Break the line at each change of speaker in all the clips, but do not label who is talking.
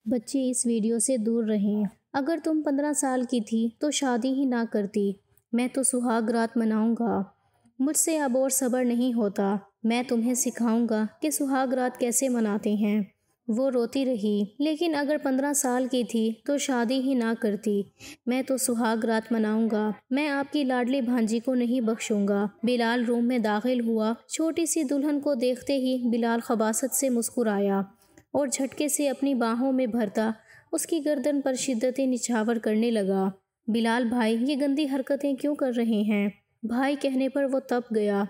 بچے اس ویڈیو سے دور رہیں۔ اگر تم 15 سال کی تھی تو شادی ہی نہ کرتی۔ میں تو سہاگ رات مناؤں گا۔ مجھ سے اب اور صبر نہیں ہوتا۔ میں تمہیں سکھاؤں گا کہ سہاگ رات کیسے مناتے ہیں۔ وہ روتی رہی۔ لیکن اگر 15 سال کی تھی تو شادی ہی نہ کرتی۔ میں تو سہاگ رات مناؤں گا۔ میں آپ کی لاڈلی بھانجی کو نہیں بخشوں گا۔ بلال روم میں داخل ہوا۔ چھوٹی سی دلہن کو دیکھتے ہی بلال خباثت سے مسکرایا اور جھٹکے سے اپنی باہوں میں بھرتا اس کی گردن پر شدتیں نچھاور کرنے لگا۔ بلال بھائی، یہ گندی حرکتیں کیوں کر رہے ہیں؟ بھائی کہنے پر وہ تپ گیا۔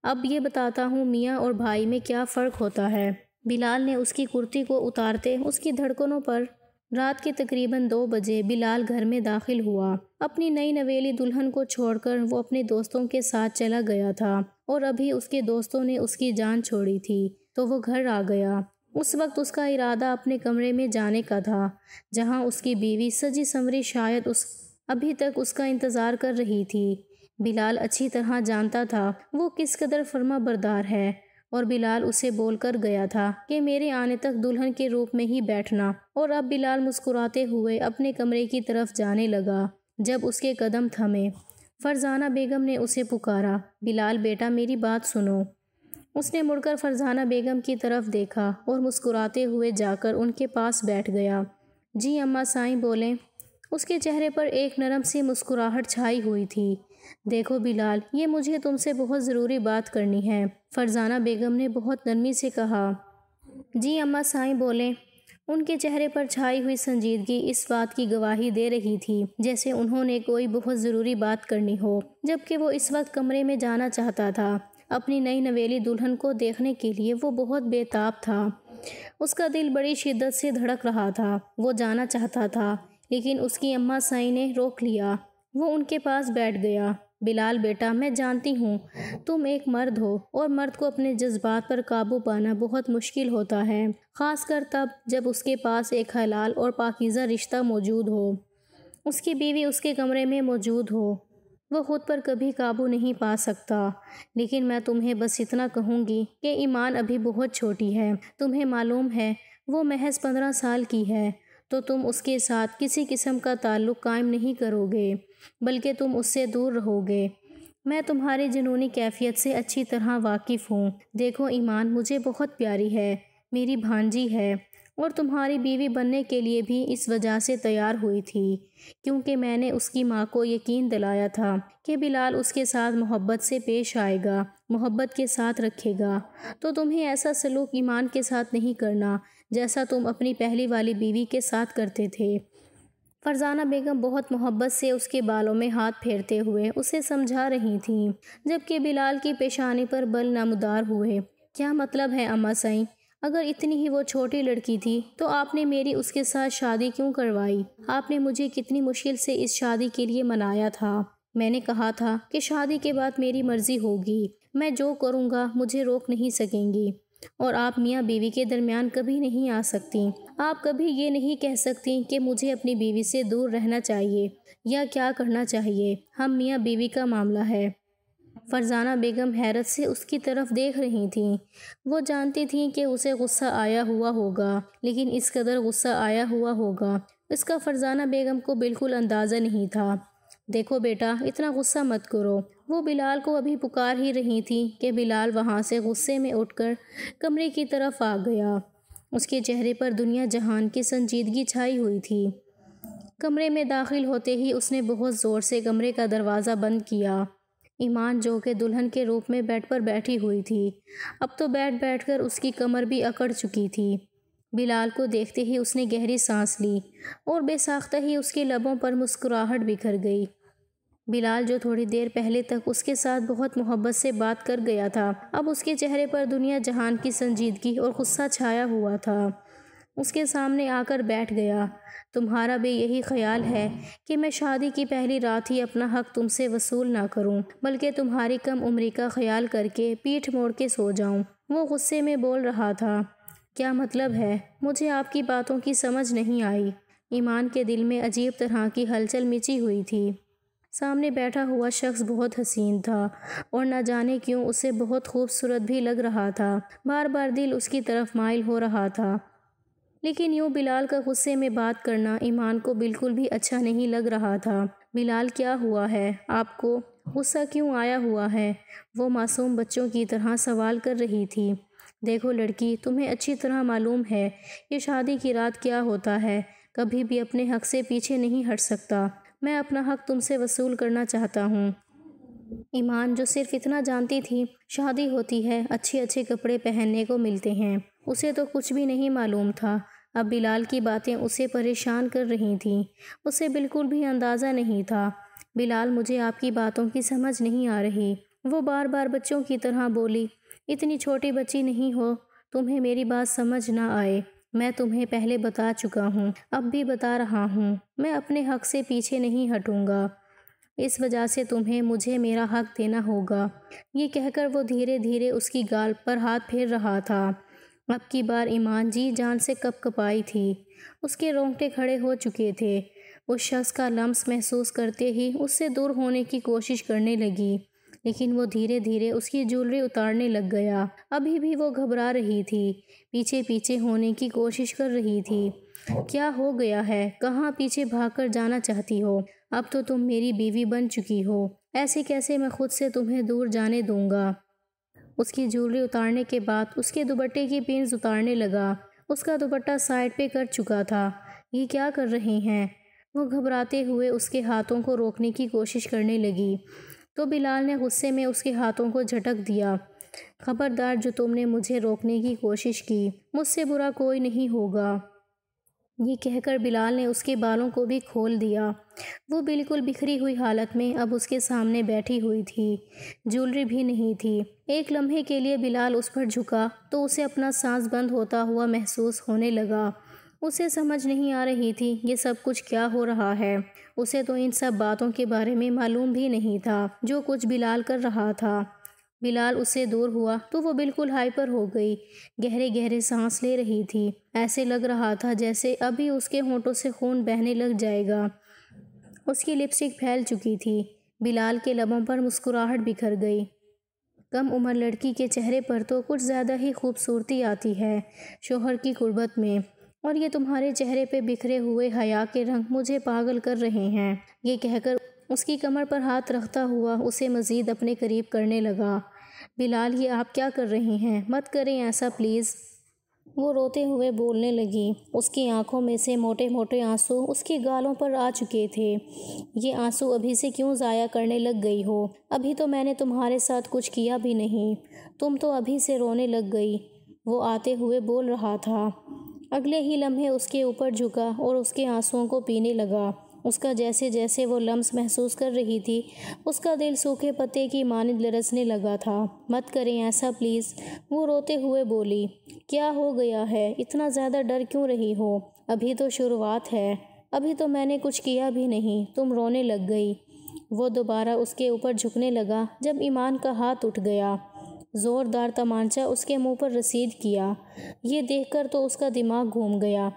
اب یہ بتاتا ہوں میاں اور بھائی میں کیا فرق ہوتا ہے۔ بلال نے اس کی کرتی کو اتارتے اس کی دھڑکنوں پر رات کے تقریباً 2 بجے بلال گھر میں داخل ہوا۔ اپنی نئی نویلی دلہن کو چھوڑ کر وہ اپنے دوستوں کے ساتھ چلا گیا تھا اور ابھی اس کے دوستوں نے اس کی جان چھوڑی تھی تو وہ گھر آ گیا۔ اس وقت اس کا ارادہ اپنے کمرے میں جانے کا تھا جہاں اس کی بیوی سجی سنوری شاید ابھی تک اس کا انتظار کر رہی تھی۔ بلال اچھی طرح جانتا تھا وہ کس قدر فرما بردار ہے اور بلال اسے بول کر گیا تھا کہ میرے آنے تک دلہن کے روپ میں ہی بیٹھنا، اور اب بلال مسکراتے ہوئے اپنے کمرے کی طرف جانے لگا جب اس کے قدم تھمے۔ فرزانہ بیگم نے اسے پکارا، بلال بیٹا میری بات سنو۔ اس نے مڑ کر فرزانہ بیگم کی طرف دیکھا اور مسکراتے ہوئے جا کر ان کے پاس بیٹھ گیا۔ جی اماں سائیں بولیں۔ اس کے چہرے پر ایک نرم سی مسکراہٹ چھائی ہوئی تھی۔ دیکھو بلال، یہ مجھے تم سے بہت ضروری بات کرنی ہے، فرزانہ بیگم نے بہت نرمی سے کہا۔ جی اماں سائیں بولیں۔ ان کے چہرے پر چھائی ہوئی سنجیدگی اس بات کی گواہی دے رہی تھی جیسے انہوں نے کوئی بہت ضروری بات کرنی ہو، جبکہ وہ اس وقت کمرے میں جانا چاہتا تھا۔ اپنی نئی نویلی دلہن کو دیکھنے کے لیے وہ بہت بے تاب تھا۔ اس کا دل بڑی شدت سے دھڑک رہا تھا۔ وہ جانا چاہتا تھا لیکن اس کی اماں سائیں نے روک لیا۔ وہ ان کے پاس بیٹھ گیا۔ بلال بیٹا، میں جانتی ہوں تم ایک مرد ہو اور مرد کو اپنے جذبات پر قابو پانا بہت مشکل ہوتا ہے، خاص کر تب جب اس کے پاس ایک حلال اور پاکیزہ رشتہ موجود ہو، اس کی بیوی اس کے کمرے میں موجود ہو۔ وہ خود پر کبھی قابو نہیں پا سکتا۔ لیکن میں تمہیں بس اتنا کہوں گی کہ ایمان ابھی بہت چھوٹی ہے۔ تمہیں معلوم ہے وہ محض 15 سال کی ہے تو تم اس کے ساتھ کسی قسم کا تعلق قائم نہیں کرو گے بلکہ تم اس سے دور رہو گے۔ میں تمہاری جنونی کیفیت سے اچھی طرح واقف ہوں۔ دیکھو ایمان مجھے بہت پیاری ہے، میری بھانجی ہے اور تمہاری بیوی بننے کے لیے بھی اس وجہ سے تیار ہوئی تھی کیونکہ میں نے اس کی ماں کو یقین دلایا تھا کہ بلال اس کے ساتھ محبت سے پیش آئے گا، محبت کے ساتھ رکھے گا۔ تو تمہیں ایسا سلوک ایمان کے ساتھ نہیں کرنا جیسا تم اپنی پہلی والی بیوی کے ساتھ کرتے تھے۔ فرزانہ بیگم بہت محبت سے اس کے بالوں میں ہاتھ پھیرتے ہوئے اسے سمجھا رہی تھیں جبکہ بلال کی پیشانی پر بل نمودار ہوئے۔ کیا مطلب ہے اماں سائیں؟ اگر اتنی ہی وہ چھوٹی لڑکی تھی تو آپ نے میری اس کے ساتھ شادی کیوں کروائی؟ آپ نے مجھے کتنی مشکل سے اس شادی کے لیے منایا تھا۔ میں نے کہا تھا کہ شادی کے بعد میری مرضی ہوگی، میں جو کروں گا مجھے روک نہیں سکیں گی، اور آپ میاں بیوی کے درمیان کبھی نہیں آ سکتی۔ آپ کبھی یہ نہیں کہہ سکتی کہ مجھے اپنی بیوی سے دور رہنا چاہیے یا کیا کرنا چاہیے۔ ہم میاں بیوی کا معاملہ ہے۔ فرزانہ بیگم حیرت سے اس کی طرف دیکھ رہی تھیں۔ وہ جانتی تھیں کہ اسے غصہ آیا ہوا ہوگا، لیکن اس قدر غصہ آیا ہوا ہوگا اس کا فرزانہ بیگم کو بالکل اندازہ نہیں تھا۔ دیکھو بیٹا، اتنا غصہ مت کرو۔ وہ بلال کو ابھی پکار ہی رہی تھی کہ بلال وہاں سے غصے میں اٹھ کر کمرے کی طرف آ گیا۔ اس کے چہرے پر دنیا جہان کی سنجیدگی چھائی ہوئی تھی۔ کمرے میں داخل ہوتے ہی اس نے بہت زور سے کمرے کا دروازہ بند کیا۔ ایمان جو کہ دلہن کے روپ میں بیڈ پر بیٹھی ہوئی تھی، اب تو بیٹھ کر اس کی کمر بھی اکڑ چکی تھی۔ بلال کو دیکھتے ہی اس نے گہری سانس لی اور بے ساختہ ہی اس کے لبوں پر مسکراہٹ بکھر گئی۔ بلال جو تھوڑی دیر پہلے تک اس کے ساتھ بہت محبت سے بات کر گیا تھا، اب اس کے چہرے پر دنیا جہان کی سنجیدگی اور غصہ چھایا ہوا تھا۔ اس کے سامنے آ کر بیٹھ گیا۔ تمہارا بھی یہی خیال ہے کہ میں شادی کی پہلی رات ہی اپنا حق تم سے وصول نہ کروں بلکہ تمہاری کم عمری کا خیال کر کے پیٹھ موڑ کے سو جاؤں؟ وہ غصے میں بول رہا تھا۔ کیا مطلب ہے؟ مجھے آپ کی باتوں کی سمجھ نہیں آئی۔ ایمان کے دل میں عجیب طرح کی ہلچل مچی ہوئی تھی۔ سامنے بیٹھا ہوا شخص بہت حسین تھا اور نہ جانے کیوں اسے بہت خوبصورت بھی لگ رہا تھا۔ بار بار دل اس کی طرف مائل ہو رہا تھا۔ لیکن یوں بلال کا غصے میں بات کرنا ایمان کو بالکل بھی اچھا نہیں لگ رہا تھا۔ بلال کیا ہوا ہے؟ آپ کو غصہ کیوں آیا ہوا ہے؟ وہ معصوم بچوں کی طرح سوال کر رہی تھی۔ دیکھو لڑکی، تمہیں اچھی طرح معلوم ہے یہ شادی کی رات کیا ہوتا ہے، کبھی بھی اپنے حق سے پیچھے نہیں ہٹ سکتا۔ میں اپنا حق تم سے وصول کرنا چاہتا ہوں۔ ایمان جو صرف اتنا جانتی تھی شادی ہوتی ہے، اچھے اچھے کپڑے پہننے کو ملتے ہیں، اسے تو کچھ بھی نہیں معلوم تھا۔ اب بلال کی باتیں اسے پریشان کر رہی تھیں، اسے بالکل بھی اندازہ نہیں تھا۔ بلال، مجھے آپ کی باتوں کی سمجھ نہیں آ رہی، وہ بار بار بچوں کی طرح بولی۔ اتنی چھوٹی بچی نہیں ہو تمہیں میری بات سمجھ نہ آئے۔ میں تمہیں پہلے بتا چکا ہوں، اب بھی بتا رہا ہوں، میں اپنے حق سے پیچھے نہیں ہٹوں گا، اس وجہ سے تمہیں مجھے میرا حق دینا ہوگا۔ یہ کہہ کر وہ دھیرے دھیرے اس کی گال پر ہاتھ پھیر رہا تھا۔ اب کی بار ایمان جی جان سے کپ کپائی تھی، اس کے رونگٹے کھڑے ہو چکے تھے۔ اس شخص کا لمس محسوس کرتے ہی اس سے دور ہونے کی کوشش کرنے لگی، لیکن وہ دھیرے دھیرے اس کی جولری اتارنے لگ گیا۔ ابھی بھی وہ گھبرا رہی تھی، پیچھے پیچھے ہونے کی کوشش کر رہی تھی۔ کیا ہو گیا ہے؟ کہاں پیچھے بھاگ کر جانا چاہتی ہو؟ اب تو تم میری بیوی بن چکی ہو، ایسے کیسے میں خود سے تمہیں دور جانے دوں گا؟ اس کی جولری اتارنے کے بعد اس کے دوپٹے کی پنز اتارنے لگا۔ اس کا دوپٹہ سائڈ پہ کر چکا تھا۔ یہ کیا کر رہے ہیں؟ وہ گھبراتے ہوئے اس کے ہاتھوں کو روکنے کی کوشش کرنے لگی تو بلال نے غصے میں اس کے ہاتھوں کو جھٹک دیا۔ خبردار، جو تم نے مجھے روکنے کی کوشش کی، مجھ سے برا کوئی نہیں ہوگا۔ یہ کہہ کر بلال نے اس کے بالوں کو بھی کھول دیا۔ وہ بالکل بکھری ہوئی حالت میں اب اس کے سامنے بیٹھی ہوئی تھی، جولری بھی نہیں تھی۔ ایک لمحے کے لیے بلال اس پر جھکا تو اسے اپنا سانس بند ہوتا ہوا محسوس ہونے لگا۔ اسے سمجھ نہیں آ رہی تھی یہ سب کچھ کیا ہو رہا ہے۔ اسے تو ان سب باتوں کے بارے میں معلوم بھی نہیں تھا جو کچھ بلال کر رہا تھا۔ بلال اس سے دور ہوا تو وہ بالکل ہائپر ہو گئی، گہرے گہرے سانس لے رہی تھی، ایسے لگ رہا تھا جیسے ابھی اس کے ہونٹوں سے خون بہنے لگ جائے گا۔ اس کی لپسٹک پھیل چکی تھی، بلال کے لبوں پر مسکراہٹ بکھر گئی۔ کم عمر لڑکی کے چہرے پر تو کچھ زیادہ ہی خوبصورتی آتی ہے شوہر کی قربت میں، اور یہ تمہارے چہرے پہ بکھرے ہوئے حیا کے رنگ مجھے پاگل کر رہے ہیں۔ یہ کہہ کر اس کی کمر پر ہاتھ رکھتا ہوا اسے مزید اپنے قریب کرنے لگا۔ بلال، یہ آپ کیا کر رہے ہیں؟ مت کریں ایسا پلیز۔ وہ روتے ہوئے بولنے لگی۔ اس کی آنکھوں میں سے موٹے موٹے آنسو اس کی گالوں پر آ چکے تھے۔ یہ آنسو ابھی سے کیوں ضائع کرنے لگ گئی ہو؟ ابھی تو میں نے تمہارے ساتھ کچھ کیا بھی نہیں، تم تو ابھی سے رونے لگ گئی، وہ آتے ہوئے بول رہا تھا۔ اگلے ہی لمحے اس کے اوپر جھکا اور اس کے آنسوؤں کو پینے لگا۔ اس کا جیسے جیسے وہ لمس محسوس کر رہی تھی اس کا دل سوکھے پتے کی مانند لرزنے لگا تھا۔ مت کریں ایسا پلیز، وہ روتے ہوئے بولی۔ کیا ہو گیا ہے؟ اتنا زیادہ ڈر کیوں رہی ہو؟ ابھی تو شروعات ہے، ابھی تو میں نے کچھ کیا بھی نہیں، تم رونے لگ گئی۔ وہ دوبارہ اس کے اوپر جھکنے لگا جب ایمان کا ہاتھ اٹھ گیا، زوردار تمانچہ اس کے منہ پر رسید کیا۔ یہ دیکھ کر تو اس کا دماغ گھوم گیا۔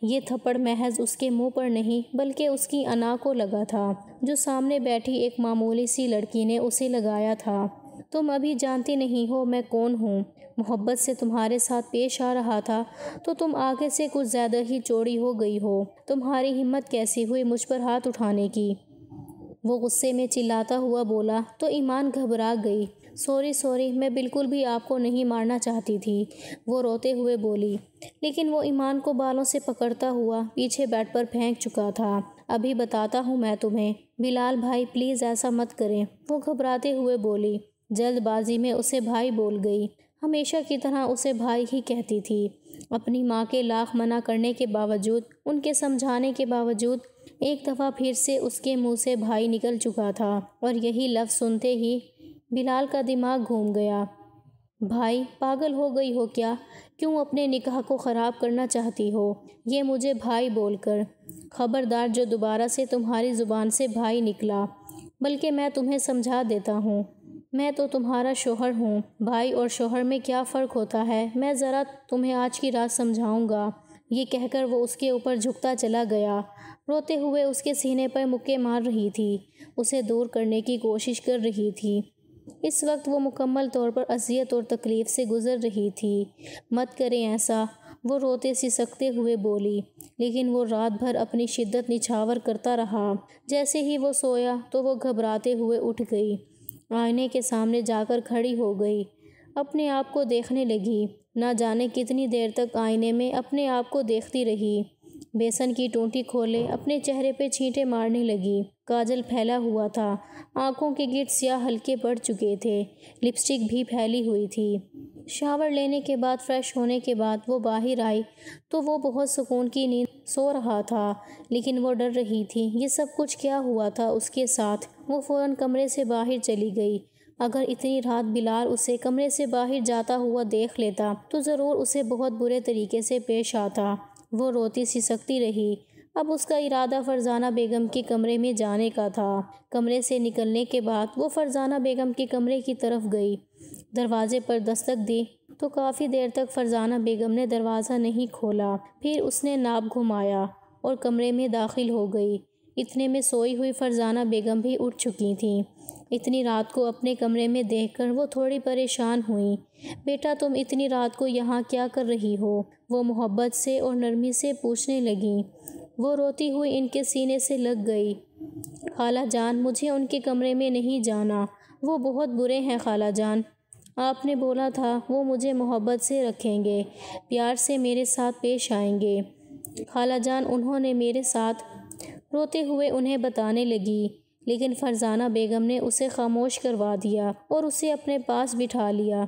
یہ تھپڑ محض اس کے منہ پر نہیں بلکہ اس کی انا کو لگا تھا جو سامنے بیٹھی ایک معمولی سی لڑکی نے اسے لگایا تھا۔ تم ابھی جانتی نہیں ہو میں کون ہوں، محبت سے تمہارے ساتھ پیش آ رہا تھا تو تم آگے سے کچھ زیادہ ہی چوڑی ہو گئی ہو، تمہاری ہمت کیسی ہوئی مجھ پر ہاتھ اٹھانے کی؟ وہ غصے میں چلاتا ہوا بولا تو ایمان گھبرا گئی۔ سوری، میں بالکل بھی آپ کو نہیں مارنا چاہتی تھی، وہ روتے ہوئے بولی، لیکن وہ ایمان کو بالوں سے پکڑتا ہوا پیچھے بیڈ پر پھینک چکا تھا۔ ابھی بتاتا ہوں میں تمہیں، بلال بھائی پلیز ایسا مت کریں، وہ گھبراتے ہوئے بولی۔ جلد بازی میں اسے بھائی بول گئی، ہمیشہ کی طرح اسے بھائی ہی کہتی تھی۔ اپنی ماں کے لاکھ منع کرنے کے باوجود، ان کے سمجھانے کے باوجود، ایک دفعہ پھر سے اس کے منہ سے بھائی نکل چکا تھا، اور یہی لفظ سنتے ہی بلال کا دماغ گھوم گیا۔ بھائی، پاگل ہو گئی ہو کیا؟ کیوں اپنے نکاح کو خراب کرنا چاہتی ہو یہ مجھے بھائی بول کر؟ خبردار، جو دوبارہ سے تمہاری زبان سے بھائی نکلا، بلکہ میں تمہیں سمجھا دیتا ہوں، میں تو تمہارا شوہر ہوں، بھائی اور شوہر میں کیا فرق ہوتا ہے میں ذرا تمہیں آج کی رات سمجھاؤں گا۔ یہ کہہ کر وہ اس کے اوپر جھکتا چلا گیا، روتے ہوئے اس کے سینے پر مکے مار رہی تھی، اسے دور کرنے کی کوشش کر رہی تھی۔ اس وقت وہ مکمل طور پر اذیت اور تکلیف سے گزر رہی تھی۔ مت کریں ایسا، وہ روتے سسکتے ہوئے بولی، لیکن وہ رات بھر اپنی شدت نچھاور کرتا رہا۔ جیسے ہی وہ سویا تو وہ گھبراتے ہوئے اٹھ گئی، آئینے کے سامنے جا کر کھڑی ہو گئی، اپنے آپ کو دیکھنے لگی۔ نہ جانے کتنی دیر تک آئینے میں اپنے آپ کو دیکھتی رہی۔ بیسن کی ٹوٹی کھولے اپنے چہرے پہ چھینٹے مارنے لگی۔ کاجل پھیلا ہوا تھا، آنکھوں کے گرد سیاہ حلقے پڑ چکے تھے، لپسٹک بھی پھیلی ہوئی تھی۔ شاور لینے کے بعد فریش ہونے کے بعد وہ باہر آئی تو وہ بہت سکون کی نیند سو رہا تھا، لیکن وہ ڈر رہی تھی یہ سب کچھ کیا ہوا تھا اس کے ساتھ۔ وہ فوراً کمرے سے باہر چلی گئی۔ اگر اتنی رات بلال اسے کمرے سے باہر جاتا ہوا دیکھ لیتا تو ضرور اسے بہت برے طریقے سے پیش آتا۔ وہ روتی سسکتی رہی۔ اب اس کا ارادہ فرزانہ بیگم کے کمرے میں جانے کا تھا۔ کمرے سے نکلنے کے بعد وہ فرزانہ بیگم کے کمرے کی طرف گئی، دروازے پر دستک دی تو کافی دیر تک فرزانہ بیگم نے دروازہ نہیں کھولا۔ پھر اس نے ناپ گھمایا اور کمرے میں داخل ہو گئی۔ اتنے میں سوئی ہوئی فرزانہ بیگم بھی اٹھ چکی تھیں۔ اتنی رات کو اپنے کمرے میں دیکھ کر وہ تھوڑی پریشان ہوئیں۔ بیٹا تم اتنی رات کو یہاں کیا کر رہی ہو؟ وہ محبت سے اور نرمی سے پوچھنے لگیں۔ وہ روتی ہوئی ان کے سینے سے لگ گئی۔ خالہ جان مجھے ان کے کمرے میں نہیں جانا، وہ بہت برے ہیں خالہ جان۔ آپ نے بولا تھا وہ مجھے محبت سے رکھیں گے، پیار سے میرے ساتھ پیش آئیں گے۔ خالہ جان انہوں نے میرے ساتھ، روتے ہوئے انہیں بتانے لگی، لیکن فرزانہ بیگم نے اسے خاموش کروا دیا اور اسے اپنے پاس بٹھا لیا۔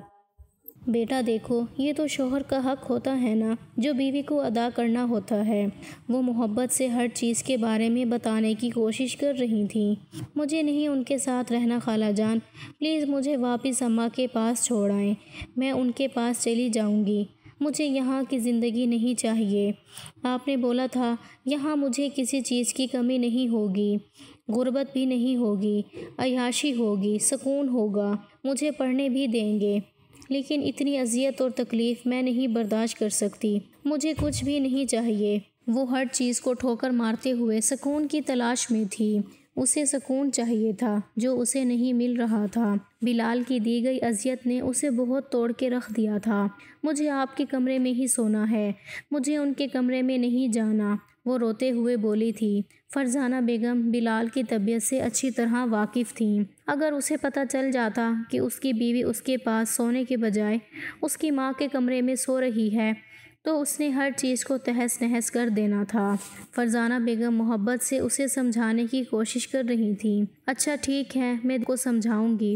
بیٹا دیکھو یہ تو شوہر کا حق ہوتا ہے نا جو بیوی کو ادا کرنا ہوتا ہے۔ وہ محبت سے ہر چیز کے بارے میں بتانے کی کوشش کر رہی تھیں۔ مجھے نہیں ان کے ساتھ رہنا خالہ جان، پلیز مجھے واپس اماں کے پاس چھوڑ آئیں، میں ان کے پاس چلی جاؤں گی، مجھے یہاں کی زندگی نہیں چاہیے۔ آپ نے بولا تھا یہاں مجھے کسی چیز کی کمی نہیں ہوگی، غربت بھی نہیں ہوگی، عیاشی ہوگی، سکون ہوگا، مجھے پڑھنے بھی دیں گے، لیکن اتنی اذیت اور تکلیف میں نہیں برداشت کر سکتی، مجھے کچھ بھی نہیں چاہیے۔ وہ ہر چیز کو ٹھوکر مارتے ہوئے سکون کی تلاش میں تھی۔ اسے سکون چاہیے تھا جو اسے نہیں مل رہا تھا۔ بلال کی دی گئی اذیت نے اسے بہت توڑ کے رکھ دیا تھا۔ مجھے آپ کے کمرے میں ہی سونا ہے، مجھے ان کے کمرے میں نہیں جانا، وہ روتے ہوئے بولی تھی۔ فرزانہ بیگم بلال کی طبیعت سے اچھی طرح واقف تھیں۔ اگر اسے پتہ چل جاتا کہ اس کی بیوی اس کے پاس سونے کے بجائے اس کی ماں کے کمرے میں سو رہی ہے تو اس نے ہر چیز کو تہس نہس کر دینا تھا۔ فرزانہ بیگم محبت سے اسے سمجھانے کی کوشش کر رہی تھیں۔ اچھا ٹھیک ہے میں کو سمجھاؤں گی،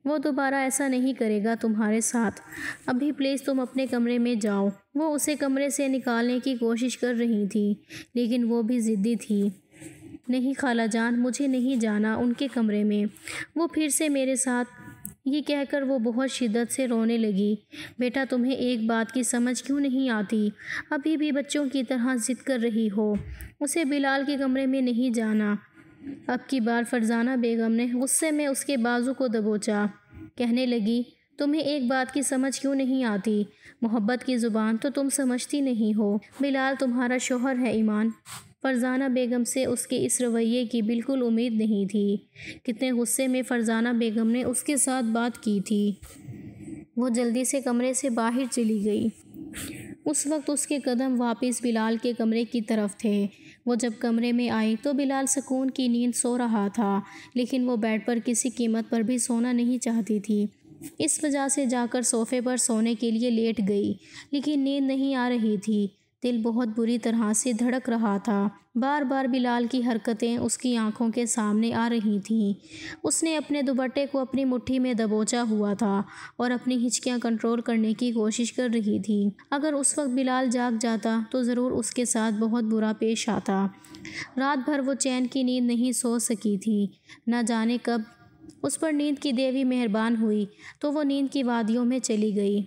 وہ دوبارہ ایسا نہیں کرے گا تمہارے ساتھ، ابھی پلیز تم اپنے کمرے میں جاؤ۔ وہ اسے کمرے سے نکالنے کی کوشش کر رہی تھی، لیکن وہ بھی ضدی تھی۔ نہیں خالہ جان مجھے نہیں جانا ان کے کمرے میں، وہ پھر سے میرے ساتھ، یہ کہہ کر وہ بہت شدت سے رونے لگی۔ بیٹا تمہیں ایک بات کی سمجھ کیوں نہیں آتی؟ ابھی بھی بچوں کی طرح ضد کر رہی ہو، اسے بلال کے کمرے میں نہیں جانا۔ اب کی بار فرزانہ بیگم نے غصے میں اس کے بازو کو دبوچا، کہنے لگی تمہیں ایک بات کی سمجھ کیوں نہیں آتی؟ محبت کی زبان تو تم سمجھتی نہیں ہو، بلال تمہارا شوہر ہے ایمان۔ فرزانہ بیگم سے اس کے اس رویے کی بالکل امید نہیں تھی۔ کتنے غصے میں فرزانہ بیگم نے اس کے ساتھ بات کی تھی۔ وہ جلدی سے کمرے سے باہر چلی گئی۔ اس وقت اس کے قدم واپس بلال کے کمرے کی طرف تھے۔ وہ جب کمرے میں آئی تو بلال سکون کی نیند سو رہا تھا، لیکن وہ بیڈ پر کسی قیمت پر بھی سونا نہیں چاہتی تھی۔ اس وجہ سے جا کر صوفے پر سونے کے لیے لیٹ گئی، لیکن نیند نہیں آ رہی تھی۔ دل بہت بری طرح سے دھڑک رہا تھا۔ بار بار بلال کی حرکتیں اس کی آنکھوں کے سامنے آ رہی تھیں۔ اس نے اپنے دوپٹے کو اپنی مٹھی میں دبوچا ہوا تھا اور اپنی ہچکیاں کنٹرول کرنے کی کوشش کر رہی تھی۔ اگر اس وقت بلال جاگ جاتا تو ضرور اس کے ساتھ بہت برا پیش آتا۔ رات بھر وہ چین کی نیند نہیں سو سکی تھی۔ نہ جانے کب اس پر نیند کی دیوی مہربان ہوئی تو وہ نیند کی وادیوں میں چلی گئی۔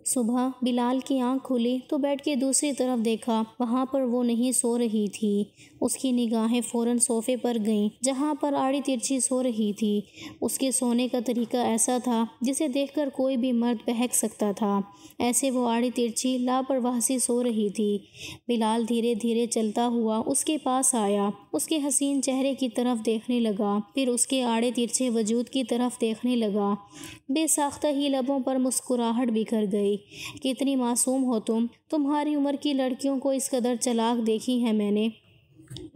صبح بلال کی آنکھ کھلی تو بیڈ کے دوسری طرف دیکھا، وہاں پر وہ نہیں سو رہی تھی۔ اس کی نگاہیں فوراً صوفے پر گئیں جہاں پر آڑی ترچھی سو رہی تھی۔ اس کے سونے کا طریقہ ایسا تھا جسے دیکھ کر کوئی بھی مرد بہک سکتا تھا، ایسے وہ آڑی ترچھی لاپرواہ سی سو رہی تھی۔ بلال دھیرے دھیرے چلتا ہوا اس کے پاس آیا، اس کے حسین چہرے کی طرف دیکھنے لگا، پھر اس کے آڑے ترچھے وجود کی طرف دیکھنے لگا۔ بے ساختہ ہی لبوں پر مسکراہٹ بکھر گئی۔ گئی، کتنی معصوم ہو تمہاری عمر کی لڑکیوں کو اس قدر چلاک دیکھی ہے میں نے۔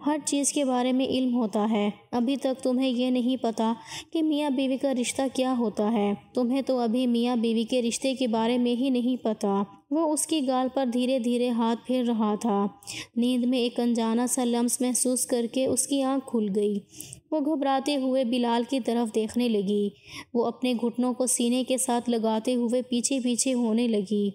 ہر چیز کے بارے میں علم ہوتا ہے، ابھی تک تمہیں یہ نہیں پتا کہ میاں بیوی کا رشتہ کیا ہوتا ہے۔ تمہیں تو ابھی میاں بیوی کے رشتے کے بارے میں ہی نہیں پتا۔ وہ اس کی گال پر دھیرے دھیرے ہاتھ پھیر رہا تھا۔ نیند میں ایک انجانا سا لمس محسوس کر کے اس کی آنکھ کھل گئی۔ وہ گھبراتے ہوئے بلال کی طرف دیکھنے لگی۔ وہ اپنے گھٹنوں کو سینے کے ساتھ لگاتے ہوئے پیچھے پیچھے ہونے لگی۔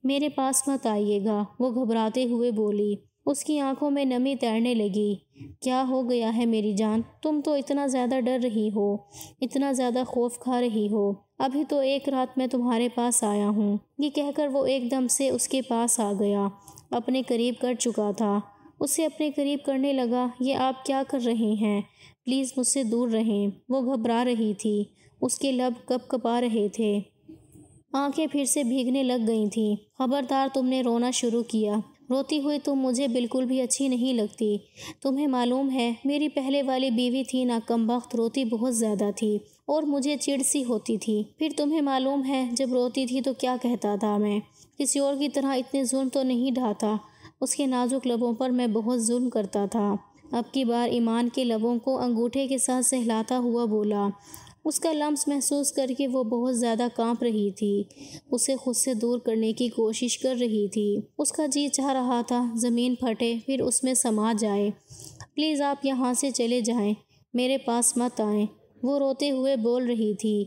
میرے پاس مت آئیے گا، وہ گھبراتے ہوئے بولی۔ اس کی آنکھوں میں نمی تیرنے لگی۔ کیا ہو گیا ہے میری جان؟ تم تو اتنا زیادہ ڈر رہی ہو، اتنا زیادہ خوف کھا رہی ہو۔ ابھی تو ایک رات میں تمہارے پاس آیا ہوں۔ یہ کہہ کر وہ ایک دم سے اس کے پاس آ گیا، اپنے قریب کر چکا تھا۔ اسے اپنے قریب کرنے لگا۔ یہ آپ کیا کر رہے ہیں؟ پلیز مجھ سے دور رہیں۔ وہ گھبرا رہی تھی، اس کے لب کپ کپا رہے تھے، آنکھیں پھر سے بھیگنے لگ گئی تھیں۔ خبردار تم نے رونا شروع کیا۔ روتی ہوئی تم مجھے بالکل بھی اچھی نہیں لگتی۔ تمہیں معلوم ہے میری پہلے والی بیوی تھی نا کمبخت، روتی بہت زیادہ تھی اور مجھے چڑ سی ہوتی تھی۔ پھر تمہیں معلوم ہے جب روتی تھی تو کیا کہتا تھا میں؟ کسی اور کی طرح اتنے ظلم تو نہیں ڈھاتا۔ اس کے نازک لبوں پر میں بہت ظلم کرتا تھا۔ اب کی بار ایمان کے لبوں کو انگوٹھے کے ساتھ سہلاتا ہوا بولا۔ اس کا لمس محسوس کر کے وہ بہت زیادہ کانپ رہی تھی، اسے خود سے دور کرنے کی کوشش کر رہی تھی۔ اس کا جی چاہ رہا تھا زمین پھٹے پھر اس میں سما جائے۔ پلیز آپ یہاں سے چلے جائیں، میرے پاس مت آئیں، وہ روتے ہوئے بول رہی تھی۔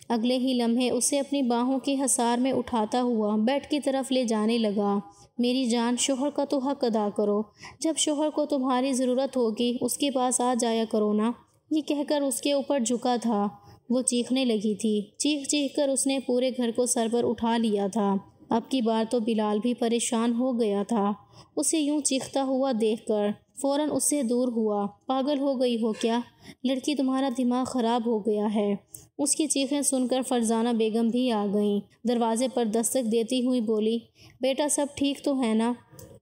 اگلے ہی لمحے اسے اپنی باہوں کے حصار میں اٹھاتا ہوا بیڈ کی طرف لے جانے لگا۔ میری جان، شوہر کا تو حق ادا کرو، جب شوہر کو تمہاری ضرورت ہوگی اس کے پاس آ جایا کرو نا۔ یہ کہہ کر اس کے اوپر جھکا تھا۔ وہ چیخنے لگی تھی۔ چیخ چیخ کر اس نے پورے گھر کو سر پر اٹھا لیا تھا۔ اب کی بار تو بلال بھی پریشان ہو گیا تھا، اسے یوں چیختا ہوا دیکھ کر فوراً اس سے دور ہوا۔ پاگل ہو گئی ہو کیا؟ لڑکی تمہارا دماغ خراب ہو گیا ہے۔ اس کی چیخیں سن کر فرزانہ بیگم بھی آ گئیں، دروازے پر دستک دیتی ہوئی بولی، بیٹا سب ٹھیک تو ہے نا؟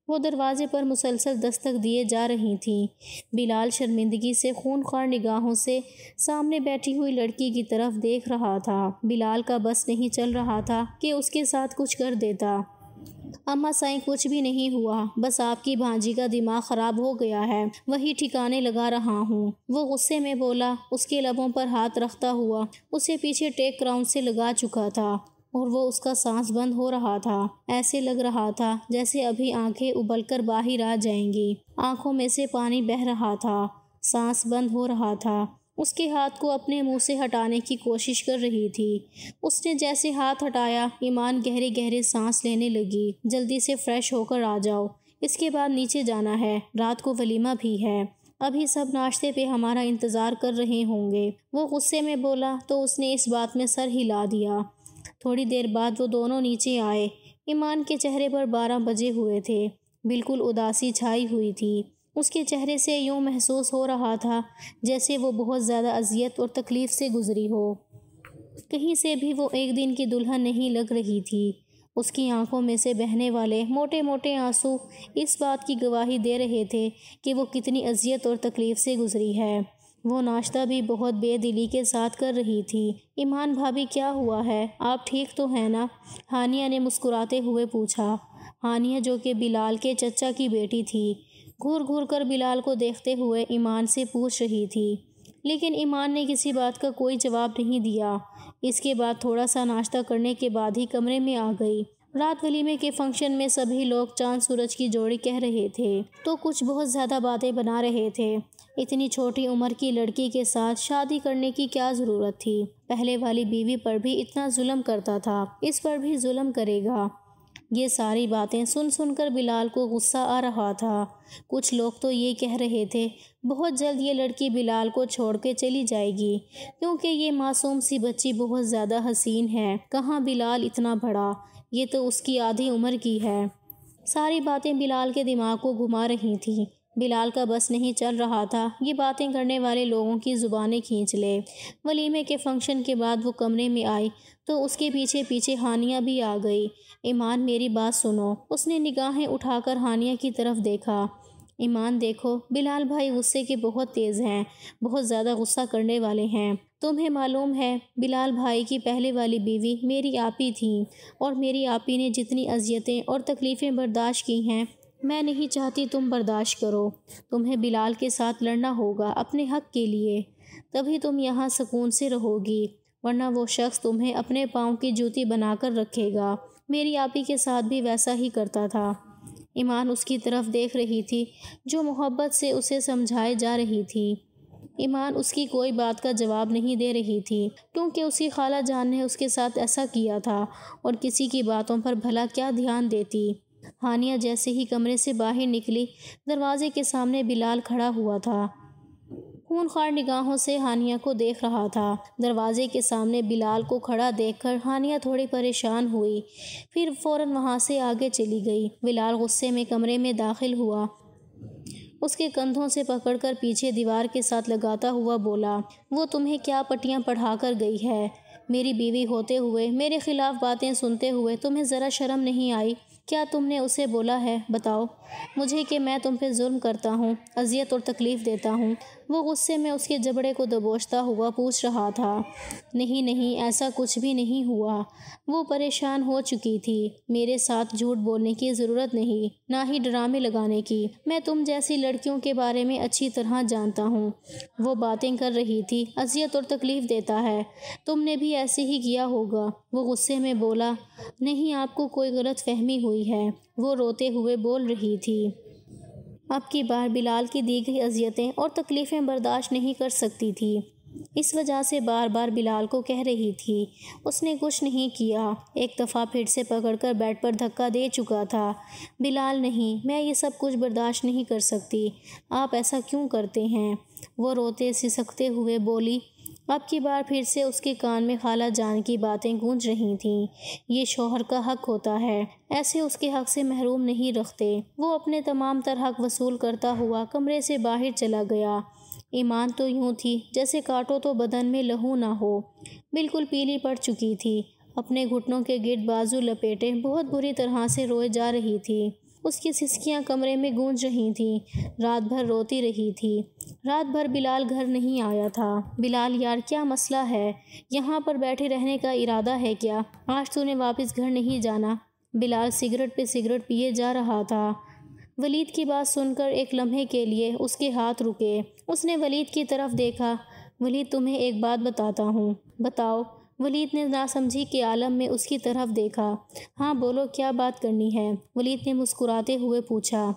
وہ دروازے پر مسلسل دستک دیے جا رہی تھیں۔ بلال شرمندگی سے خونخوار نگاہوں سے سامنے بیٹھی ہوئی لڑکی کی طرف دیکھ رہا تھا۔ بلال کا بس نہیں چل رہا تھا کہ اس کے ساتھ کچھ کر دیتا۔ اماں سائیں کچھ بھی نہیں ہوا، بس آپ کی بھانجی کا دماغ خراب ہو گیا ہے، وہی ٹھکانے لگا رہا ہوں، وہ غصے میں بولا، اس کے لبوں پر ہاتھ رکھتا ہوا اسے پیچھے ٹیک راؤنڈ سے لگا چکا تھا اور وہ اس کا سانس بند ہو رہا تھا۔ ایسے لگ رہا تھا جیسے ابھی آنکھیں ابل کر باہر آ جائیں گی، آنکھوں میں سے پانی بہہ رہا تھا، سانس بند ہو رہا تھا۔ اس کے ہاتھ کو اپنے منہ سے ہٹانے کی کوشش کر رہی تھی۔ اس نے جیسے ہاتھ ہٹایا، ایمان گہرے گہرے سانس لینے لگی۔ جلدی سے فریش ہو کر آ جاؤ، اس کے بعد نیچے جانا ہے، رات کو ولیمہ بھی ہے، ابھی سب ناشتے پہ ہمارا انتظار کر رہے ہوں گے۔ وہ غصے میں بولا تو اس نے اس بات میں سر ہلا دیا۔ تھوڑی دیر بعد وہ دونوں نیچے آئے۔ ایمان کے چہرے پر 12 بجے ہوئے تھے، بالکل اداسی چھائی ہوئی تھی۔ اس کے چہرے سے یوں محسوس ہو رہا تھا جیسے وہ بہت زیادہ اذیت اور تکلیف سے گزری ہو۔ کہیں سے بھی وہ ایک دن کی دلہن نہیں لگ رہی تھی۔ اس کی آنکھوں میں سے بہنے والے موٹے موٹے آنسو اس بات کی گواہی دے رہے تھے کہ وہ کتنی اذیت اور تکلیف سے گزری ہے۔ وہ ناشتہ بھی بہت بے دلی کے ساتھ کر رہی تھی۔ ایمان بھابھی کیا ہوا ہے؟ آپ ٹھیک تو ہیں نا؟ ہانیہ نے مسکراتے ہوئے پوچھا۔ ہانیہ جو کہ بلال کے چچا کی بیٹی تھی، گھور گھور کر بلال کو دیکھتے ہوئے ایمان سے پوچھ رہی تھی، لیکن ایمان نے کسی بات کا کوئی جواب نہیں دیا۔ اس کے بعد تھوڑا سا ناشتہ کرنے کے بعد ہی کمرے میں آ گئی۔ رات ولیمے کے فنکشن میں سبھی لوگ چاند سورج کی جوڑی کہہ رہے تھے تو کچھ بہت زیادہ باتیں بنا رہے تھے۔ اتنی چھوٹی عمر کی لڑکی کے ساتھ شادی کرنے کی کیا ضرورت تھی؟ پہلے والی بیوی پر بھی اتنا ظلم کرتا تھا، اس پر بھی ظلم کرے گا۔ یہ ساری باتیں سن سن کر بلال کو غصہ آ رہا تھا۔ کچھ لوگ تو یہ کہہ رہے تھے بہت جلد یہ لڑکی بلال کو چھوڑ کے چلی جائے گی کیونکہ یہ معصوم سی بچی بہت زیادہ حسین ہے۔ کہاں بلال اتنا بڑا، یہ تو اس کی آدھی عمر کی ہے۔ ساری باتیں بلال کے دماغ کو گھما رہی تھیں۔ بلال کا بس نہیں چل رہا تھا یہ باتیں کرنے والے لوگوں کی زبانیں کھینچ لے۔ ولیمے کے فنکشن کے بعد وہ کمرے میں آئی تو اس کے پیچھے پیچھے ہانیہ بھی آ گئی۔ ایمان میری بات سنو، اس نے نگاہیں اٹھا کر ہانیہ کی طرف دیکھا۔ ایمان دیکھو، بلال بھائی غصے کے بہت تیز ہیں، بہت زیادہ غصہ کرنے والے ہیں۔ تمہیں معلوم ہے بلال بھائی کی پہلے والی بیوی میری آپی تھیں، اور میری آپی نے جتنی اذیتیں اور تکلیفیں برداشت کی ہیں، میں نہیں چاہتی تم برداشت کرو۔ تمہیں بلال کے ساتھ لڑنا ہوگا اپنے حق کے لیے، تبھی تم یہاں سکون سے رہو گی، ورنہ وہ شخص تمہیں اپنے پاؤں کی جوتی بنا کر رکھے گا۔ میری آپی کے ساتھ بھی ویسا ہی کرتا تھا۔ ایمان اس کی طرف دیکھ رہی تھی جو محبت سے اسے سمجھائے جا رہی تھی۔ ایمان اس کی کوئی بات کا جواب نہیں دے رہی تھی، کیونکہ اس کی خالہ جان نے اس کے ساتھ ایسا کیا تھا، اور کسی کی باتوں پر بھلا کیا دھیان دیتی۔ ہانیہ جیسے ہی کمرے سے باہر نکلی، دروازے کے سامنے بلال کھڑا ہوا تھا، خونخوار نگاہوں سے ہانیہ کو دیکھ رہا تھا۔ دروازے کے سامنے بلال کو کھڑا دیکھ کر ہانیہ تھوڑی پریشان ہوئی، پھر فوراً وہاں سے آگے چلی گئی۔ بلال غصے میں کمرے میں داخل ہوا، اس کے کندھوں سے پکڑ کر پیچھے دیوار کے ساتھ لگاتا ہوا بولا، وہ تمہیں کیا پٹیاں پڑھا کر گئی ہے؟ میری بیوی ہوتے ہوئے میرے خلاف باتیں سنتے ہوئے تمہیں ذرا شرم نہیں آئی؟ کیا تم نے اسے بولا ہے، بتاؤ مجھے، کہ میں تم پہ ظلم کرتا ہوں، اذیت اور تکلیف دیتا ہوں؟ وہ غصے میں اس کے جبڑے کو دبوچتا ہوا پوچھ رہا تھا۔ نہیں نہیں، ایسا کچھ بھی نہیں ہوا۔ وہ پریشان ہو چکی تھی۔ میرے ساتھ جھوٹ بولنے کی ضرورت نہیں، نہ ہی ڈرامے لگانے کی، میں تم جیسی لڑکیوں کے بارے میں اچھی طرح جانتا ہوں۔ وہ باتیں کر رہی تھی، اذیت اور تکلیف دیتا ہے، تم نے بھی ایسے ہی کیا ہوگا۔ وہ غصے میں بولا، نہیں، آپ کو کوئی غلط فہمی ہوئی ہے۔ وہ روتے ہوئے بول رہی تھی۔ اب کی بار بلال کی دی گئی اذیتیں اور تکلیفیں برداشت نہیں کر سکتی تھی، اس وجہ سے بار بار بلال کو کہہ رہی تھی۔ اس نے کچھ نہیں کیا، ایک دفعہ پھر سے پکڑ کر بیڈ پر دھکا دے چکا تھا۔ بلال نہیں، میں یہ سب کچھ برداشت نہیں کر سکتی، آپ ایسا کیوں کرتے ہیں؟ وہ روتے سسکتے ہوئے بولی۔ اب کی بار پھر سے اس کے کان میں خالہ جان کی باتیں گونج رہی تھیں، یہ شوہر کا حق ہوتا ہے، ایسے اس کے حق سے محروم نہیں رکھتے۔ وہ اپنے تمام تر حق وصول کرتا ہوا کمرے سے باہر چلا گیا۔ ایمان تو یوں تھی جیسے کاٹو تو بدن میں لہو نہ ہو، بالکل پیلی پڑ چکی تھی، اپنے گھٹنوں کے گرد بازو لپیٹے بہت بری طرح سے روئے جا رہی تھی۔ اس کی سسکیاں کمرے میں گونج رہی تھیں، رات بھر روتی رہی تھی۔ رات بھر بلال گھر نہیں آیا تھا۔ بلال یار، کیا مسئلہ ہے؟ یہاں پر بیٹھے رہنے کا ارادہ ہے کیا؟ آج تو نے واپس گھر نہیں جانا؟ بلال سگریٹ پہ سگریٹ پیے جا رہا تھا۔ ولید کی بات سن کر ایک لمحے کے لیے اس کے ہاتھ رکے۔ اس نے ولید کی طرف دیکھا۔ ولید، تمہیں ایک بات بتاتا ہوں۔ بتاؤ۔ ولید نے ناسمجھی کے عالم میں اس کی طرف دیکھا۔ ہاں بولو، کیا بات کرنی ہے؟ ولید نے مسکراتے ہوئے پوچھا۔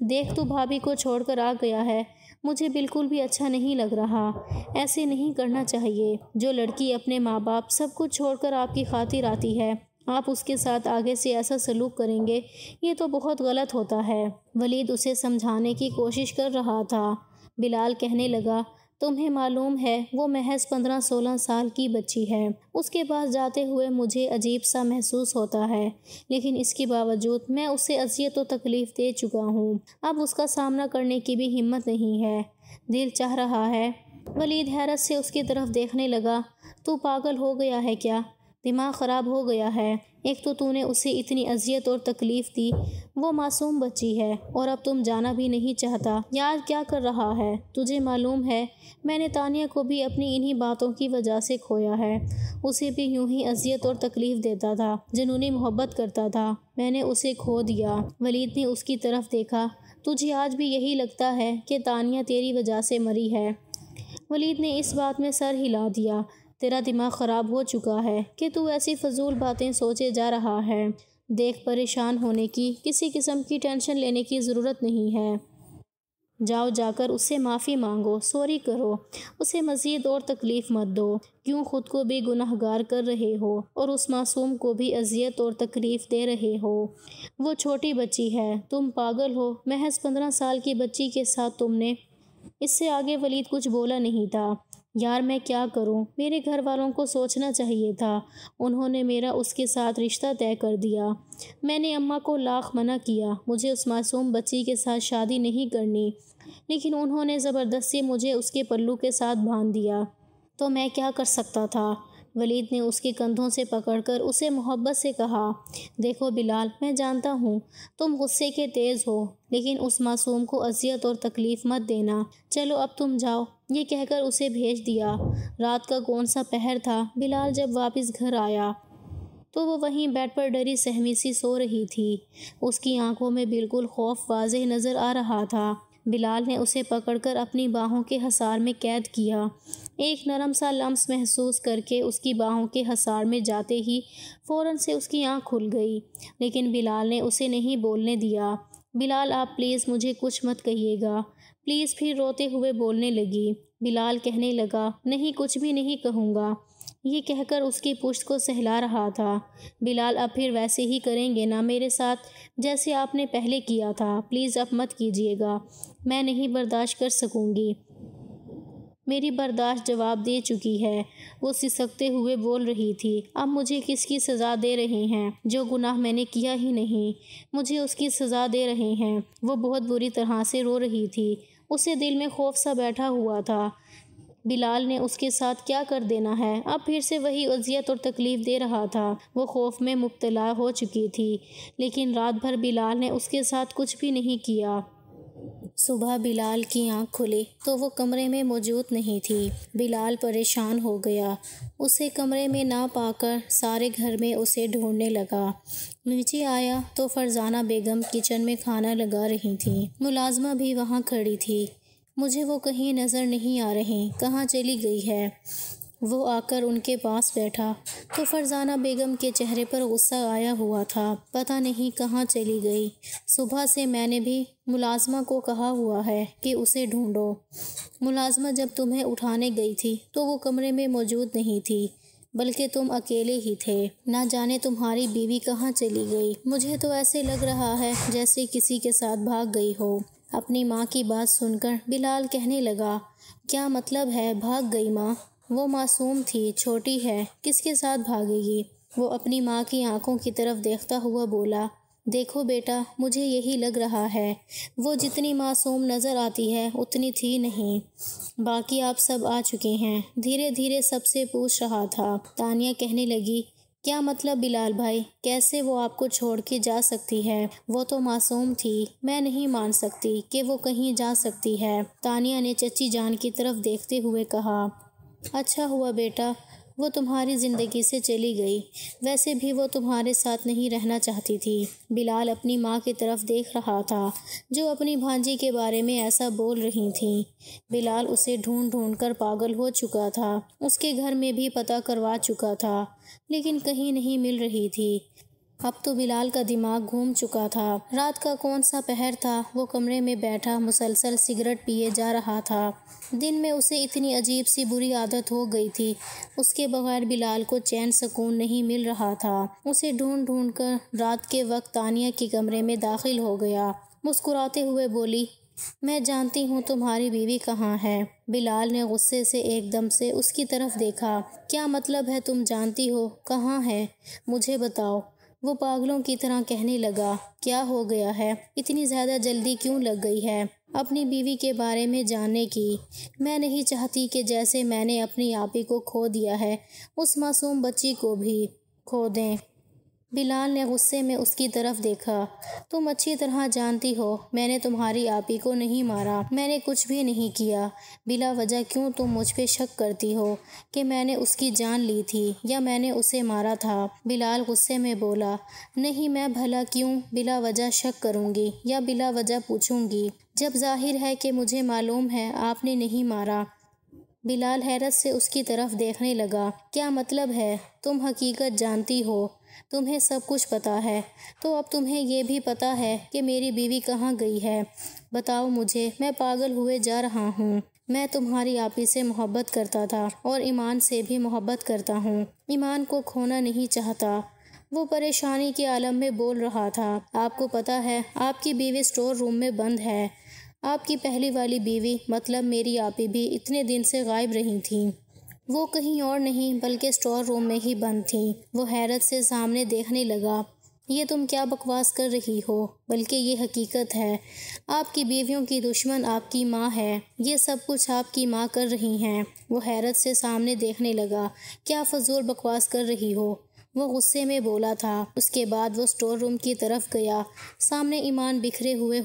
دیکھ، تو بھابھی کو چھوڑ کر آ گیا ہے، مجھے بالکل بھی اچھا نہیں لگ رہا، ایسے نہیں کرنا چاہیے۔ جو لڑکی اپنے ماں باپ سب کچھ چھوڑ کر آپ کی خاطر آتی ہے، آپ اس کے ساتھ آگے سے ایسا سلوک کریں گے، یہ تو بہت غلط ہوتا ہے۔ ولید اسے سمجھانے کی کوشش کر رہا تھا۔ بلال کہنے لگا، تمہیں معلوم ہے وہ محض 15-16 سال کی بچی ہے، اس کے پاس جاتے ہوئے مجھے عجیب سا محسوس ہوتا ہے، لیکن اس کے باوجود میں اسے اذیت و تکلیف دے چکا ہوں، اب اس کا سامنا کرنے کی بھی ہمت نہیں ہے، دل چاہ رہا ہے۔ ولید حیرت سے اس کی طرف دیکھنے لگا۔ تو پاگل ہو گیا ہے کیا؟ دماغ خراب ہو گیا ہے؟ ایک تو نے اسے اتنی اذیت اور تکلیف دی، وہ معصوم بچی ہے، اور اب تم جانا بھی نہیں چاہتا۔ یار کیا کر رہا ہے؟ تجھے معلوم ہے میں نے تانیہ کو بھی اپنی انہی باتوں کی وجہ سے کھویا ہے، اسے بھی یوں ہی اذیت اور تکلیف دیتا تھا، جنونی محبت کرتا تھا، میں نے اسے کھو دیا۔ ولید نے اس کی طرف دیکھا۔ تجھے آج بھی یہی لگتا ہے کہ تانیہ تیری وجہ سے مری ہے؟ ولید نے اس بات میں سر ہلا دیا۔ تیرا دماغ خراب ہو چکا ہے کہ تو ایسی فضول باتیں سوچے جا رہا ہے۔ دیکھ، پریشان ہونے کی، کسی قسم کی ٹینشن لینے کی ضرورت نہیں ہے۔ جاؤ، جا کر اس سے معافی مانگو، سوری کرو، اسے مزید اور تکلیف مت دو، کیوں خود کو بھی گنہگار کر رہے ہو اور اس معصوم کو بھی اذیت اور تکلیف دے رہے ہو؟ وہ چھوٹی بچی ہے، تم پاگل ہو، محض 15 سال کی بچی کے ساتھ تم نے۔ اس سے آگے ولید کچھ بولا نہیں تھا۔ یار میں کیا کروں، میرے گھر والوں کو سوچنا چاہیے تھا، انہوں نے میرا اس کے ساتھ رشتہ طے کر دیا، میں نے اماں کو لاکھ منع کیا، مجھے اس معصوم بچی کے ساتھ شادی نہیں کرنی، لیکن انہوں نے زبردستی مجھے اس کے پلو کے ساتھ باندھ دیا، تو میں کیا کر سکتا تھا؟ ولید نے اس کے کندھوں سے پکڑ کر اسے محبت سے کہا، دیکھو بلال، میں جانتا ہوں تم غصے کے تیز ہو، لیکن اس معصوم کو اذیت اور تکلیف مت دینا۔ چلو اب تم جاؤ۔ یہ کہہ کر اسے بھیج دیا۔ رات کا کون سا پہر تھا۔ بلال جب واپس گھر آیا تو وہ وہیں بیڈ پر ڈری سہمی سی سو رہی تھی۔ اس کی آنکھوں میں بالکل خوف واضح نظر آ رہا تھا۔ بلال نے اسے پکڑ کر اپنی باہوں کے حصار میں قید کیا۔ ایک نرم سا لمس محسوس کر کے اس کی باہوں کے حصار میں جاتے ہی فوراً سے اس کی آنکھ کھل گئی، لیکن بلال نے اسے نہیں بولنے دیا۔ بلال، آپ پلیز مجھے کچھ مت کہیے گا، پلیز۔ پھر روتے ہوئے بولنے لگی۔ بلال کہنے لگا، نہیں، کچھ بھی نہیں کہوں گا، یہ کہہ کر اس کی پشت کو سہلا رہا تھا۔ بلال، اب پھر ویسے ہی کریں گے نا میرے ساتھ جیسے آپ نے پہلے کیا تھا؟ پلیز اب مت کیجیے گا، میں نہیں برداشت کر سکوں گی، میری برداشت جواب دے چکی ہے۔ وہ سسکتے ہوئے بول رہی تھی، اب مجھے کس کی سزا دے رہے ہیں؟ جو گناہ میں نے کیا ہی نہیں، مجھے اس کی سزا دے رہے ہیں۔ وہ بہت بری طرح سے رو رہی تھی۔ اسے دل میں خوف سا بیٹھا ہوا تھا۔ بلال نے اس کے ساتھ کیا کر دینا ہے؟ اب پھر سے وہی اذیت اور تکلیف دے رہا تھا۔ وہ خوف میں مبتلا ہو چکی تھی، لیکن رات بھر بلال نے اس کے ساتھ کچھ بھی نہیں کیا۔ صبح بلال کی آنکھ کھلی تو وہ کمرے میں موجود نہیں تھی۔ بلال پریشان ہو گیا۔ اسے کمرے میں نہ پا کر سارے گھر میں اسے ڈھونڈنے لگا۔ نیچے آیا تو فرزانہ بیگم کچن میں کھانا لگا رہی تھیں۔ ملازمہ بھی وہاں کھڑی تھی۔ مجھے وہ کہیں نظر نہیں آ رہی، کہاں چلی گئی ہے؟ وہ آ کر ان کے پاس بیٹھا تو فرزانہ بیگم کے چہرے پر غصہ آیا ہوا تھا۔ پتہ نہیں کہاں چلی گئی، صبح سے میں نے بھی ملازمہ کو کہا ہوا ہے کہ اسے ڈھونڈو۔ ملازمہ جب تمہیں اٹھانے گئی تھی تو وہ کمرے میں موجود نہیں تھی، بلکہ تم اکیلے ہی تھے۔ نہ جانے تمہاری بیوی کہاں چلی گئی، مجھے تو ایسے لگ رہا ہے جیسے کسی کے ساتھ بھاگ گئی ہو۔ اپنی ماں کی بات سن کر بلال کہنے لگا، کیا مطلب ہے بھاگ گئی ماں؟ وہ معصوم تھی، چھوٹی ہے، کس کے ساتھ بھاگے گی؟ وہ اپنی ماں کی آنکھوں کی طرف دیکھتا ہوا بولا، دیکھو بیٹا، مجھے یہی لگ رہا ہے، وہ جتنی معصوم نظر آتی ہے اتنی تھی نہیں۔ باقی آپ سب آ چکے ہیں۔ دھیرے دھیرے سب سے پوچھ رہا تھا۔ تانیہ کہنے لگی، کیا مطلب بلال بھائی؟ کیسے وہ آپ کو چھوڑ کے جا سکتی ہے؟ وہ تو معصوم تھی، میں نہیں مان سکتی کہ وہ کہیں جا سکتی ہے۔ تانیہ نے چچی جان کی طرف دیکھتے ہوئے کہا، اچھا ہوا بیٹا، وہ تمہاری زندگی سے چلی گئی، ویسے بھی وہ تمہارے ساتھ نہیں رہنا چاہتی تھی۔ بلال اپنی ماں کی طرف دیکھ رہا تھا جو اپنی بھانجی کے بارے میں ایسا بول رہی تھیں۔ بلال اسے ڈھونڈ ڈھونڈ کر پاگل ہو چکا تھا، اس کے گھر میں بھی پتہ کروا چکا تھا، لیکن کہیں نہیں مل رہی تھی۔ اب تو بلال کا دماغ گھوم چکا تھا۔ رات کا کون سا پہر تھا، وہ کمرے میں بیٹھا مسلسل سگریٹ پیے جا رہا تھا۔ دن میں اسے اتنی عجیب سی بری عادت ہو گئی تھی، اس کے بغیر بلال کو چین سکون نہیں مل رہا تھا۔ اسے ڈھونڈ ڈھونڈ کر رات کے وقت تانیہ کے کمرے میں داخل ہو گیا۔ مسکراتے ہوئے بولی، میں جانتی ہوں تمہاری بیوی کہاں ہے۔ بلال نے غصے سے ایک دم سے اس کی طرف دیکھا، کیا مطلب ہے تم جانتی ہو کہاں ہے؟ مجھے بتاؤ۔ وہ پاگلوں کی طرح کہنے لگا، کیا ہو گیا ہے؟ اتنی زیادہ جلدی کیوں لگ گئی ہے اپنی بیوی کے بارے میں جاننے کی؟ میں نہیں چاہتی کہ جیسے میں نے اپنی آپی کو کھو دیا ہے اس معصوم بچی کو بھی کھو دیں۔ بلال نے غصے میں اس کی طرف دیکھا، تم اچھی طرح جانتی ہو میں نے تمہاری آپی کو نہیں مارا، میں نے کچھ بھی نہیں کیا، بلا وجہ کیوں تم مجھ پہ شک کرتی ہو کہ میں نے اس کی جان لی تھی یا میں نے اسے مارا تھا؟ بلال غصے میں بولا، نہیں، میں بھلا کیوں بلا وجہ شک کروں گی یا بلا وجہ پوچھوں گی، جب ظاہر ہے کہ مجھے معلوم ہے آپ نے نہیں مارا۔ بلال حیرت سے اس کی طرف دیکھنے لگا، کیا مطلب ہے؟ تم حقیقت جانتی ہو، تمہیں سب کچھ پتا ہے، تو اب تمہیں یہ بھی پتا ہے کہ میری بیوی کہاں گئی ہے؟ بتاؤ مجھے، میں پاگل ہوئے جا رہا ہوں۔ میں تمہاری آپی سے محبت کرتا تھا اور ایمان سے بھی محبت کرتا ہوں، ایمان کو کھونا نہیں چاہتا۔ وہ پریشانی کے عالم میں بول رہا تھا، آپ کو پتا ہے آپ کی بیوی اسٹور روم میں بند ہے، آپ کی پہلی والی بیوی مطلب میری آپی بھی اتنے دن سے غائب رہی تھیں، وہ کہیں اور نہیں بلکہ اسٹور روم میں ہی بند تھیں۔ وہ حیرت سے سامنے دیکھنے لگا، یہ تم کیا بکواس کر رہی ہو؟ بلکہ یہ حقیقت ہے۔ آپ کی بیویوں کی دشمن آپ کی ماں ہے۔ یہ سب کچھ آپ کی ماں کر رہی ہیں۔ وہ حیرت سے سامنے دیکھنے لگا۔ کیا فضول بکواس کر رہی ہو؟ وہ غصے میں بولا تھا۔ اس کے بعد وہ اسٹور روم کی طرف گیا۔ سامنے ایمان بکھرے ہوئے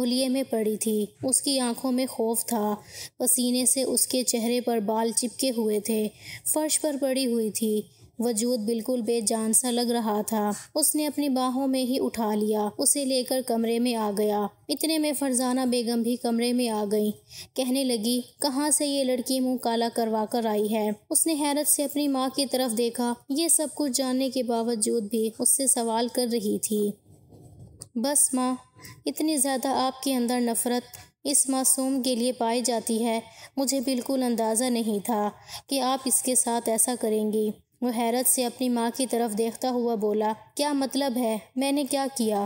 حلیے میں پڑی تھی۔ اس کی آنکھوں میں خوف تھا۔ پسینے سے اس کے چہرے پر بال چپکے ہوئے تھے۔ فرش پر پڑی ہوئی تھی۔ وجود بالکل بے جان سا لگ رہا تھا۔ اس نے اپنی باہوں میں ہی اٹھا لیا، اسے لے کر کمرے میں آ گیا۔ اتنے میں فرزانہ بیگم بھی کمرے میں آ گئیں۔ کہنے لگی، کہاں سے یہ لڑکی منہ کالا کروا کر آئی ہے؟ اس نے حیرت سے اپنی ماں کی طرف دیکھا۔ یہ سب کچھ جاننے کے باوجود بھی اس سے سوال کر رہی تھی۔ بس ماں، اتنی زیادہ آپ کے اندر نفرت اس معصوم کے لیے پائی جاتی ہے، مجھے بالکل اندازہ نہیں تھا کہ آپ اس کے ساتھ ایسا کریں گی۔ وہ حیرت سے اپنی ماں کی طرف دیکھتا ہوا بولا، کیا مطلب ہے؟ میں نے کیا کیا؟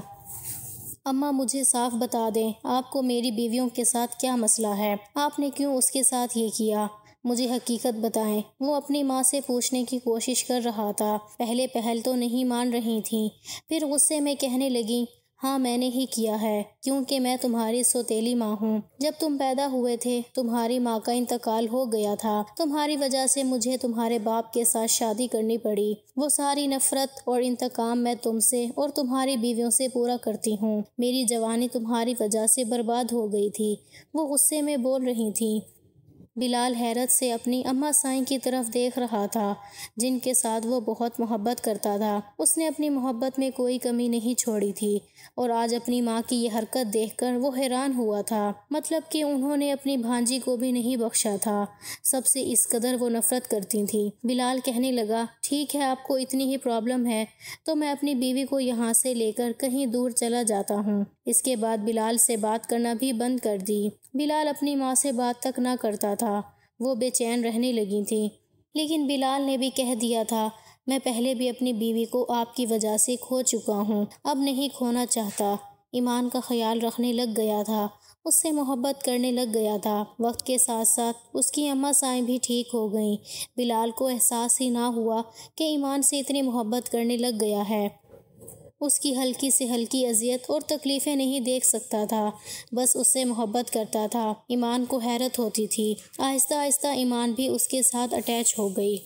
اماں مجھے صاف بتا دیں، آپ کو میری بیویوں کے ساتھ کیا مسئلہ ہے؟ آپ نے کیوں اس کے ساتھ یہ کیا؟ مجھے حقیقت بتائیں۔ وہ اپنی ماں سے پوچھنے کی کوشش کر رہا تھا۔ پہل تو نہیں مان رہی تھیں، پھر غصے میں کہنے لگی، ہاں میں نے ہی کیا ہے، کیونکہ میں تمہاری سوتیلی ماں ہوں۔ جب تم پیدا ہوئے تھے تمہاری ماں کا انتقال ہو گیا تھا۔ تمہاری وجہ سے مجھے تمہارے باپ کے ساتھ شادی کرنی پڑی۔ وہ ساری نفرت اور انتقام میں تم سے اور تمہاری بیویوں سے پورا کرتی ہوں۔ میری جوانی تمہاری وجہ سے برباد ہو گئی تھی۔ وہ غصے میں بول رہی تھیں۔ بلال حیرت سے اپنی اماں سائیں کی طرف دیکھ رہا تھا، جن کے ساتھ وہ بہت محبت کرتا تھا۔ اس نے اپنی محبت میں کوئی کمی نہیں چھوڑی تھی، اور آج اپنی ماں کی یہ حرکت دیکھ کر وہ حیران ہوا تھا۔ مطلب کہ انہوں نے اپنی بھانجی کو بھی نہیں بخشا تھا۔ سب سے اس قدر وہ نفرت کرتی تھی۔ بلال کہنے لگا، ٹھیک ہے، آپ کو اتنی ہی پرابلم ہے تو میں اپنی بیوی کو یہاں سے لے کر کہیں دور چلا جاتا ہوں۔ اس کے بعد بلال سے بات کرنا بھی بند کر دی۔ بلال اپنی ماں سے بات تک نہ کرتا تھا۔ وہ بے چین رہنے لگی تھی، لیکن بلال نے بھی کہہ دیا تھا، میں پہلے بھی اپنی بیوی کو آپ کی وجہ سے کھو چکا ہوں، اب نہیں کھونا چاہتا۔ ایمان کا خیال رکھنے لگ گیا تھا، اس سے محبت کرنے لگ گیا تھا۔ وقت کے ساتھ ساتھ اس کی اماں سائیں بھی ٹھیک ہو گئیں۔ بلال کو احساس ہی نہ ہوا کہ ایمان سے اتنی محبت کرنے لگ گیا ہے۔ اس کی ہلکی سے ہلکی اذیت اور تکلیفیں نہیں دیکھ سکتا تھا، بس اس سے محبت کرتا تھا۔ ایمان کو حیرت ہوتی تھی۔ آہستہ آہستہ ایمان بھی اس کے ساتھ اٹیچ ہو گئی۔